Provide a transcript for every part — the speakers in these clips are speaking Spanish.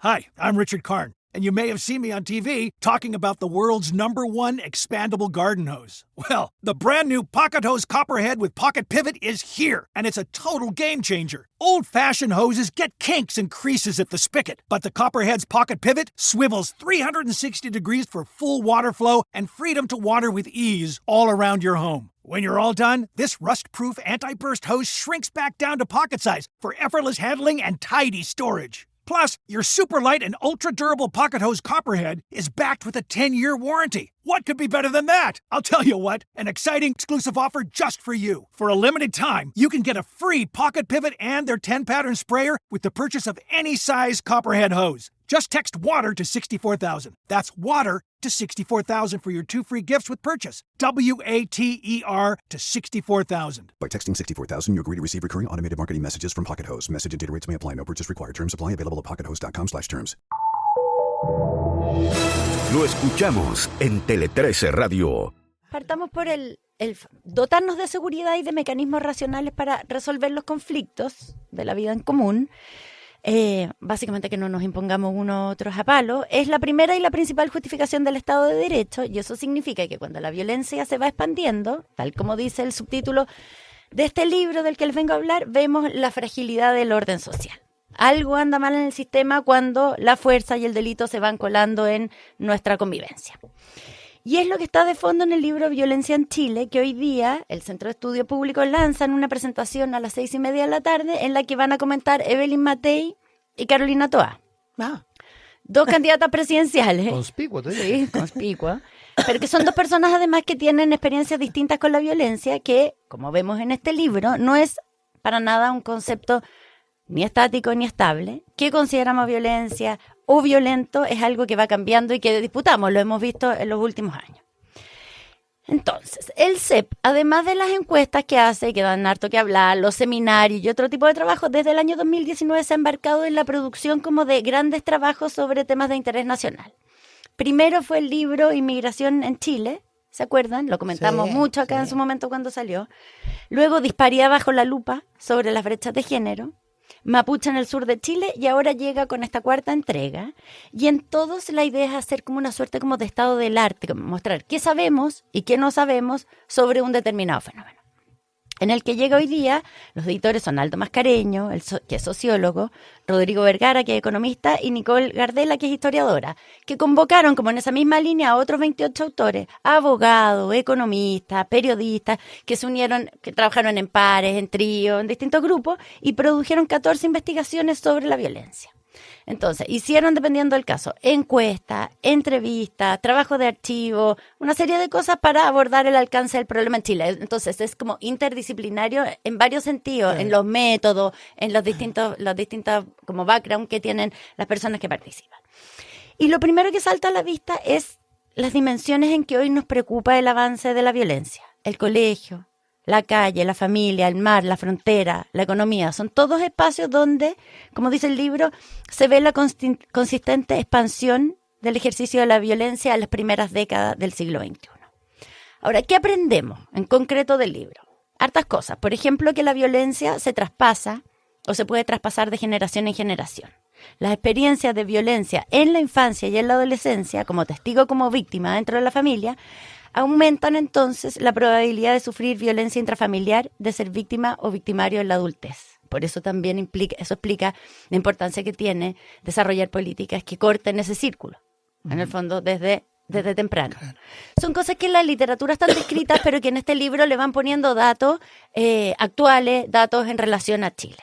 Hi, I'm Richard Karn, and you may have seen me on TV talking about the world's #1 expandable garden hose. Well, the brand new Pocket Hose Copperhead with Pocket Pivot is here, and it's a total game changer. Old-fashioned hoses get kinks and creases at the spigot, but the Copperhead's Pocket Pivot swivels 360 degrees for full water flow and freedom to water with ease all around your home. When you're all done, this rust-proof anti-burst hose shrinks back down to pocket size for effortless handling and tidy storage. Plus, your super light and ultra-durable Pocket Hose Copperhead is backed with a 10-year warranty. What could be better than that? I'll tell you what, an exciting exclusive offer just for you. For a limited time, you can get a free Pocket Pivot and their 10-pattern sprayer with the purchase of any size Copperhead hose. Just text WATER to 64,000. That's WATER to 64,000 for your 2 free gifts with purchase. WATER to 64,000. By texting 64,000, you agree to receive recurring automated marketing messages from Pocket Hose. Message and data rates may apply. No purchase required. Terms apply. Available at pockethose.com/terms. Lo escuchamos en Tele 13 Radio. Partamos por el dotarnos de seguridad y de mecanismos racionales para resolver los conflictos de la vida en común. Básicamente que no nos impongamos unos a otros a palo, es la primera y la principal justificación del Estado de Derecho, y eso significa que cuando la violencia se va expandiendo, tal como dice el subtítulo de este libro del que les vengo a hablar, vemos la fragilidad del orden social. Algo anda mal en el sistema cuando la fuerza y el delito se van colando en nuestra convivencia. Y es lo que está de fondo en el libro Violencia en Chile, que hoy día el Centro de Estudio Público lanza en una presentación a las 6:30 de la tarde, en la que van a comentar Evelyn Matei y Carolina Toá. Dos candidatas presidenciales. Conspicuo, te digo. Sí, conspicua. Pero que son dos personas además que tienen experiencias distintas con la violencia, que, como vemos en este libro, no es para nada un concepto ni estático ni estable. ¿Qué consideramos violencia o violento? Es algo que va cambiando y que disputamos, lo hemos visto en los últimos años. Entonces, el CEP, además de las encuestas que hace, que dan harto que hablar, los seminarios y otro tipo de trabajos, desde el año 2019 se ha embarcado en la producción como de grandes trabajos sobre temas de interés nacional. Primero fue el libro Inmigración en Chile, ¿se acuerdan? Lo comentamos mucho acá en su momento cuando salió. Luego Disparidad bajo la lupa, sobre las brechas de género. Mapuche en el sur de Chile, y ahora llega con esta cuarta entrega, y en todos la idea es hacer como una suerte como de estado del arte, como mostrar qué sabemos y qué no sabemos sobre un determinado fenómeno. En el que llega hoy día, los editores son Aldo Mascareño, que es sociólogo, Rodrigo Vergara, que es economista, y Nicole Gardela, que es historiadora, que convocaron, como en esa misma línea, a otros 28 autores, abogados, economistas, periodistas, que se unieron, que trabajaron en pares, en tríos, en distintos grupos, y produjeron 14 investigaciones sobre la violencia. Entonces, hicieron, dependiendo del caso, encuestas, entrevistas, trabajo de archivo, una serie de cosas para abordar el alcance del problema en Chile. Entonces, es como interdisciplinario en varios sentidos, en los métodos, en los distintos como background que tienen las personas que participan. Y lo primero que salta a la vista es las dimensiones en que hoy nos preocupa el avance de la violencia. El colegio, la calle, la familia, el mar, la frontera, la economía, son todos espacios donde, como dice el libro, se ve la consistente expansión del ejercicio de la violencia en las primeras décadas del siglo XXI. Ahora, ¿qué aprendemos en concreto del libro? Hartas cosas. Por ejemplo, que la violencia se traspasa o se puede traspasar de generación en generación. Las experiencias de violencia en la infancia y en la adolescencia, como testigo, como víctima dentro de la familia, aumentan entonces la probabilidad de sufrir violencia intrafamiliar, de ser víctima o victimario en la adultez. Por eso también explica la importancia que tiene desarrollar políticas que corten ese círculo, en el fondo desde temprano. Claro. Son cosas que en la literatura están descritas, pero que en este libro le van poniendo datos actuales, datos en relación a Chile.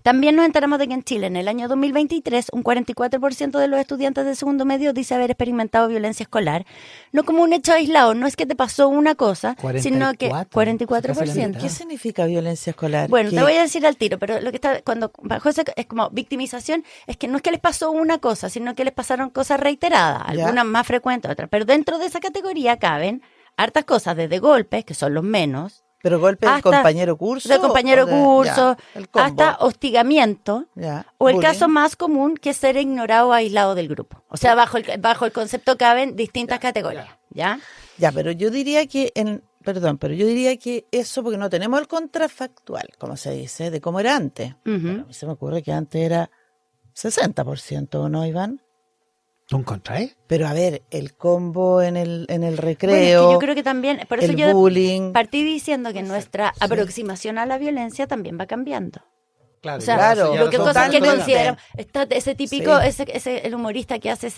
También nos enteramos de que en Chile, en el año 2023, un 44% de los estudiantes de segundo medio dice haber experimentado violencia escolar. No como un hecho aislado, no es que te pasó una cosa, 44, sino que 44%. ¿Qué significa violencia escolar? Bueno, te voy a decir al tiro, pero lo que está cuando bajo eso es como victimización, es que no es que les pasó una cosa, sino que les pasaron cosas reiteradas, algunas más frecuentes, otras. Pero dentro de esa categoría caben hartas cosas, desde golpes, que son los menos. ¿Pero golpe del compañero curso? Del compañero curso, hasta hostigamiento, o el bullying. caso más común, que es ser ignorado o aislado del grupo. O sea, bajo el concepto caben distintas categorías, ¿ya? Ya, pero yo diría que eso, porque no tenemos el contrafactual, como se dice, de cómo era antes. Pero a mí se me ocurre que antes era 60%, ¿o no, Iván? ¿Tú encontrás? Pero a ver, el combo en el recreo, bueno, es que yo creo que también, por eso el yo bullying. partí diciendo que nuestra aproximación a la violencia también va cambiando. Claro, O sea, claro, lo que ya cosas que totalmente. consideramos, ese típico, Sí. el humorista que hace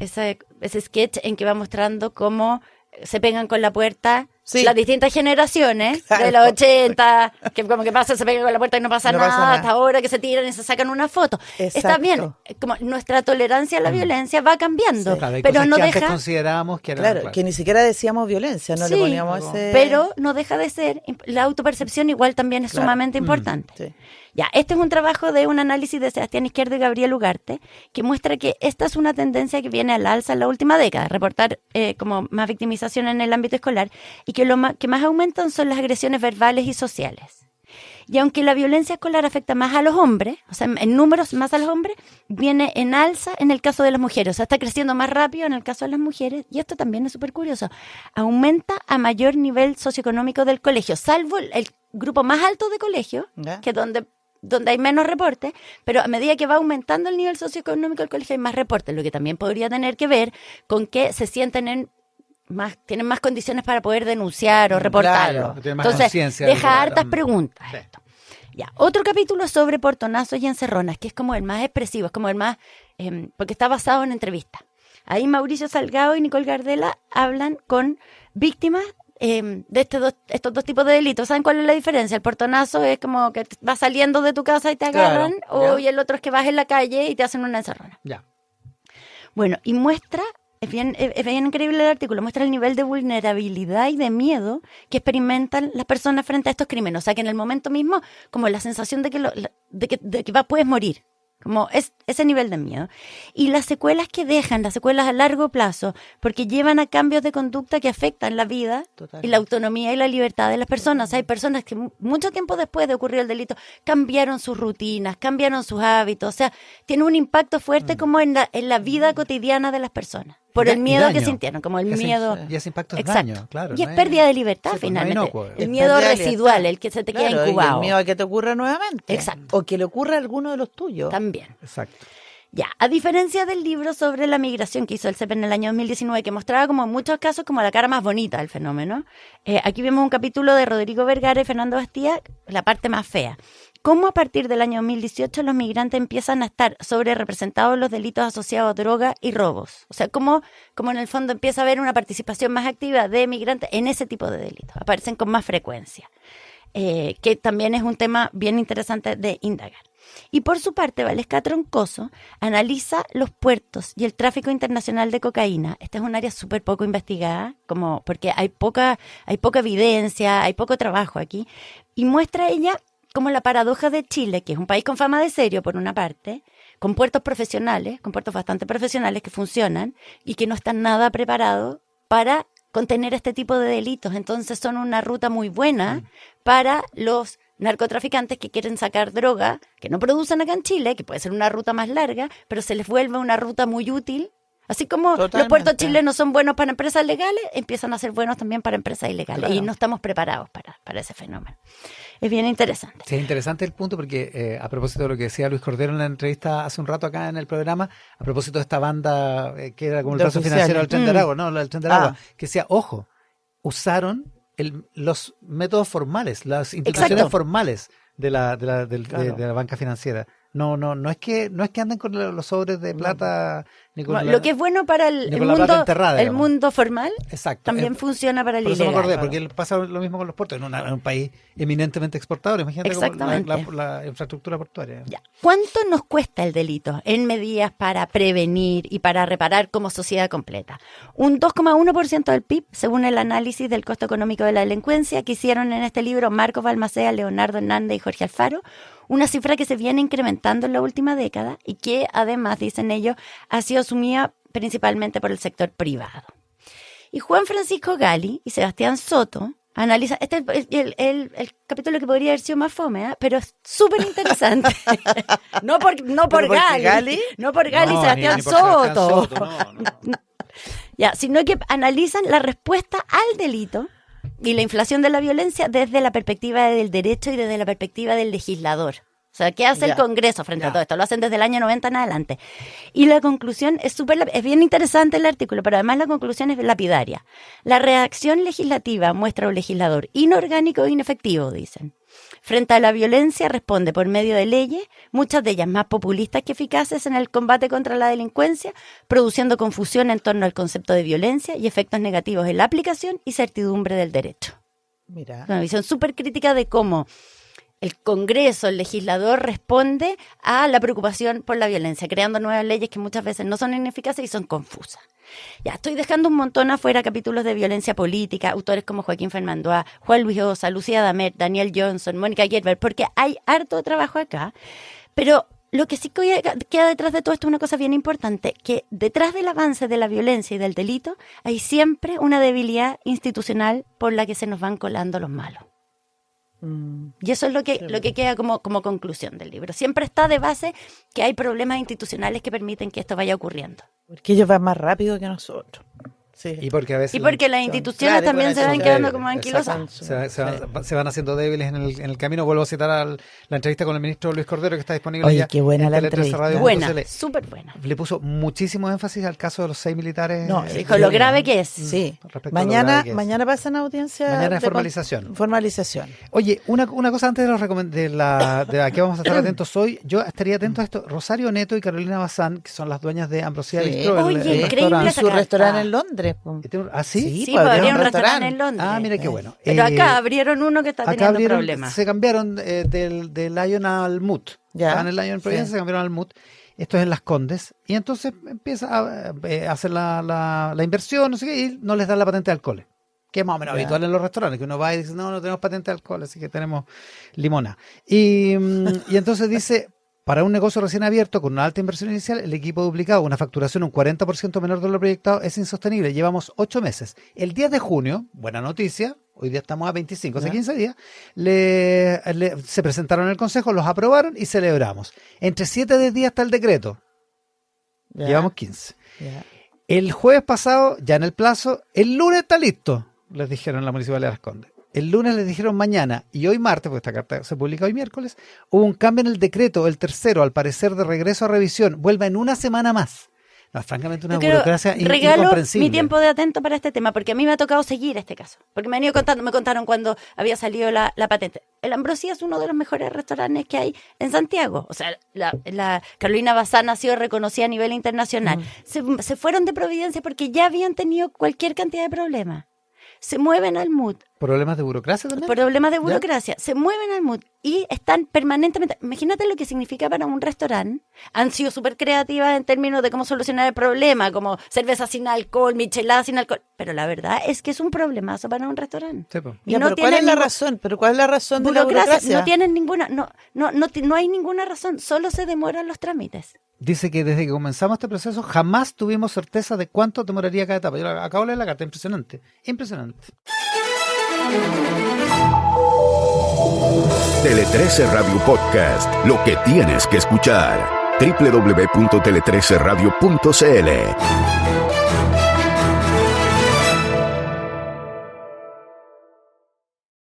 ese sketch en que va mostrando cómo se pegan con la puerta Sí. las distintas generaciones Claro. de los 80, que como que pasa, se pegan con la puerta y no pasa No nada, pasa nada. hasta ahora que se tiran y se sacan una foto. Está Exacto. bien, como nuestra tolerancia a la violencia va cambiando, Claro, hay pero cosas no que antes deja... considerábamos que eran... Claro, que ni siquiera decíamos violencia, no le Sí, poníamos ese... pero no deja de ser, la autopercepción igual también es Claro. sumamente importante. Sí. Ya, este es un trabajo de un análisis de Sebastián Izquierdo y Gabriel Ugarte, que muestra que esta es una tendencia que viene al alza en la última década, reportar como más victimización en el ámbito escolar, y que lo que más aumentan son las agresiones verbales y sociales. Y aunque la violencia escolar afecta más a los hombres, o sea, en números más a los hombres, viene en alza en el caso de las mujeres. O sea, está creciendo más rápido en el caso de las mujeres. Y esto también es súper curioso. Aumenta a mayor nivel socioeconómico del colegio, salvo el grupo más alto de colegio, ¿Ya? que donde hay menos reportes, pero a medida que va aumentando el nivel socioeconómico del colegio hay más reportes, lo que también podría tener que ver con que se sienten tienen más condiciones para poder denunciar o reportarlo. Claro, tienen más Entonces, conciencia de deja lo que- hartas preguntas. Sí. Esto. Ya, otro capítulo sobre portonazos y encerronas, que es como el más expresivo, es como el más, porque está basado en entrevistas. Ahí Mauricio Salgado y Nicole Gardela hablan con víctimas de estos dos tipos de delitos. ¿Saben cuál es la diferencia? El portonazo es como que vas saliendo de tu casa y te agarran, Claro, y el otro es que vas en la calle y te hacen una encerrona. Ya. Bueno, y muestra, es bien increíble el artículo, muestra el nivel de vulnerabilidad y de miedo que experimentan las personas frente a estos crímenes. O sea, que en el momento mismo, como la sensación de que puedes morir. Como ese nivel de miedo. Y las secuelas que dejan, las secuelas a largo plazo, porque llevan a cambios de conducta que afectan la vida Totalmente. y la autonomía y la libertad de las personas. Hay personas que mucho tiempo después de ocurrir el delito cambiaron sus rutinas, cambiaron sus hábitos. O sea, tiene un impacto fuerte como en la vida cotidiana de las personas. Por el Y miedo que daño. sintieron, como el Ese- miedo. Y ese impacto es Exacto. daño, claro. Y es no pérdida de libertad, sí, pues, no es finalmente. inocuo. El Es miedo pérdida de residual, libertad. el que se te Claro, queda y incubado. el miedo a que te ocurra nuevamente. Exacto. O que le ocurra a alguno de los tuyos. También. Exacto. Ya, a diferencia del libro sobre la migración que hizo el CEP en el año 2019, que mostraba como en muchos casos como la cara más bonita del fenómeno, aquí vemos un capítulo de Rodrigo Vergara y Fernando Bastía, la parte más fea. Cómo a partir del año 2018 los migrantes empiezan a estar sobre representados en los delitos asociados a droga y robos. O sea, cómo en el fondo empieza a haber una participación más activa de migrantes en ese tipo de delitos. Aparecen con más frecuencia. Que también es un tema bien interesante de indagar. Y por su parte, Valesca Troncoso analiza los puertos y el tráfico internacional de cocaína. Esta es un área súper poco investigada, porque hay poca evidencia, hay poco trabajo aquí, y muestra ella como la paradoja de Chile, que es un país con fama de serio, por una parte, con puertos profesionales, con puertos bastante profesionales que funcionan y que no están nada preparados para contener este tipo de delitos. Entonces son una ruta muy buena para los narcotraficantes que quieren sacar droga, que no producen acá en Chile, que puede ser una ruta más larga, pero se les vuelve una ruta muy útil. Así como Totalmente. los puertos chilenos son buenos para empresas legales, empiezan a ser buenos también para empresas ilegales. Claro. Y no estamos preparados para ese fenómeno. Es bien interesante. Sí, es interesante el punto porque a propósito de lo que decía Luis Cordero en la entrevista hace un rato acá en el programa, a propósito de esta banda que era como el De brazo oficiales. financiero del Tren de Aragua, ¿no? El Tren de Aragua, Ah. que decía, ojo, usaron los métodos formales, las instituciones Exacto. formales de la Claro. de la banca financiera. No es que anden con los sobres de plata ni con Lo que es bueno para ni con la plata enterrada, el digamos. mundo formal Exacto. también funciona para el Por eso me ilegal. acordé, porque pasa lo mismo con los puertos, en un país eminentemente exportador, imagínate como Exactamente. la infraestructura portuaria. Ya. ¿Cuánto nos cuesta el delito en medidas para prevenir y para reparar como sociedad completa? Un 2,1% del PIB, según el análisis del costo económico de la delincuencia que hicieron en este libro Marcos Balmaceda, Leonardo Hernández y Jorge Alfaro, una cifra que se viene incrementando en la última década y que además, dicen ellos, ha sido asumida principalmente por el sector privado. Y Juan Francisco Gali y Sebastián Soto analiza, este es el capítulo que podría haber sido más fome, pero es súper interesante. no por porque Gali, no por Gali y Sebastián ni por Sebastián Soto. Soto, no. Ya, sino que analizan la respuesta al delito y la inflación de la violencia desde la perspectiva del derecho y desde la perspectiva del legislador. O O sea, ¿qué hace el Ya. Congreso frente a todo esto? Lo hacen desde el año 90 en adelante. Y la conclusión es es bien interesante el artículo, pero además la conclusión es lapidaria. La reacción legislativa muestra a un legislador inorgánico e inefectivo, dicen. Frente a la violencia responde por medio de leyes, muchas de ellas más populistas que eficaces en el combate contra la delincuencia, produciendo confusión en torno al concepto de violencia y efectos negativos en la aplicación y certidumbre del derecho. Mira. Una visión súper crítica de cómo el Congreso, el legislador, responde a la preocupación por la violencia, creando nuevas leyes que muchas veces no son ineficaces y son confusas. Ya, estoy dejando un montón afuera capítulos de violencia política, autores como Joaquín Fernández, Juan Luis Osa, Lucía Damet, Daniel Johnson, Mónica Gerber, porque hay harto trabajo acá, pero lo que sí queda detrás de todo esto es una cosa bien importante, que detrás del avance de la violencia y del delito hay siempre una debilidad institucional por la que se nos van colando los malos. Y eso es lo que queda como conclusión del libro. Siempre está de base que hay problemas institucionales que permiten que esto vaya ocurriendo. Porque ellos van más rápido que nosotros. Sí. Y porque a veces Y porque las instituciones claro, también por se eso van son quedando débiles, como anquilosas. se van haciendo débiles en el camino. Vuelvo a citar la entrevista con el ministro Luis Cordero, que está disponible Oye, ya qué buena en la Tele 13 entrevista. Radio. Buena, Entonces súper buena. le puso muchísimo énfasis al caso de los 6 militares. No, Dijo lo grave que es. Sí. Respecto a lo grave Mañana, que es. mañana pasan audiencia. Mañana es de formalización. Formalización. Oye, una cosa antes de la que vamos a estar atentos hoy, yo estaría atento a esto. Rosario Neto y Carolina Bazán, que son las dueñas de Ambrosía Sí. Bistro, Oye, el increíble restaurante. Y esa su carta. restaurante en Londres. Po. ¿Ah, sí? Sí, pues, pues habría habría un un restaurante restaurante. en Londres. Ah, mira qué bueno. Pero acá abrieron uno que está Acá teniendo abrieron, problemas. se cambiaron del Lion al Mut. Ya. Estaban en el Lion en Providencia, Sí. se cambiaron al Mut. Esto es en Las Condes. Y entonces empieza a hacer la inversión, no sé qué, y no les dan la patente de alcohol. Que es más o menos Ya. habitual en los restaurantes, que uno va y dice, no tenemos patente de alcohol, así que tenemos limona. Y entonces dice, para un negocio recién abierto con una alta inversión inicial, el equipo duplicado, una facturación un 40% menor de lo proyectado, es insostenible. Llevamos 8 meses. El 10 de junio, buena noticia, hoy día estamos a 25, hace 15 días, se presentaron en el Consejo, los aprobaron y celebramos. Entre 7 de días está el decreto. Ya. Llevamos 15. Ya. El jueves pasado, ya en el plazo, el lunes está listo, les dijeron en la Municipalidad de Las Condes. El lunes les dijeron mañana y hoy martes, porque esta carta se publica hoy miércoles, hubo un cambio en el decreto, el tercero, al parecer de regreso a revisión, vuelve en una semana más. No, francamente una Yo quiero- burocracia regalo incomprensible. mi tiempo de atento para este tema, porque a mí me ha tocado seguir este caso. Porque me han ido contando, me contaron cuando había salido la patente. El Ambrosía es uno de los mejores restaurantes que hay en Santiago. O sea, la Carolina Bazán ha sido reconocida a nivel internacional. Se fueron de Providencia porque ya habían tenido cualquier cantidad de problemas. Se mueven al MUD. ¿Problemas de burocracia también? Problemas de burocracia, se mueven al MUD y están permanentemente. Imagínate lo que significa para un restaurante. Han sido súper creativas en términos de cómo solucionar el problema, como cerveza sin alcohol, michelada sin alcohol. Pero la verdad es que es un problemazo para un restaurante. Sí, po. Y Ya, no pero ¿cuál es tienen la ningún- razón? ¿Pero cuál es la razón de la burocracia, burocracia? no tienen ninguna, no hay ninguna razón, solo se demoran los trámites. Dice que desde que comenzamos este proceso jamás tuvimos certeza de cuánto demoraría cada etapa. Yo acabo de leer la carta, impresionante. Impresionante. Tele 13 Radio Podcast, lo que tienes que escuchar. www.tele13radio.cl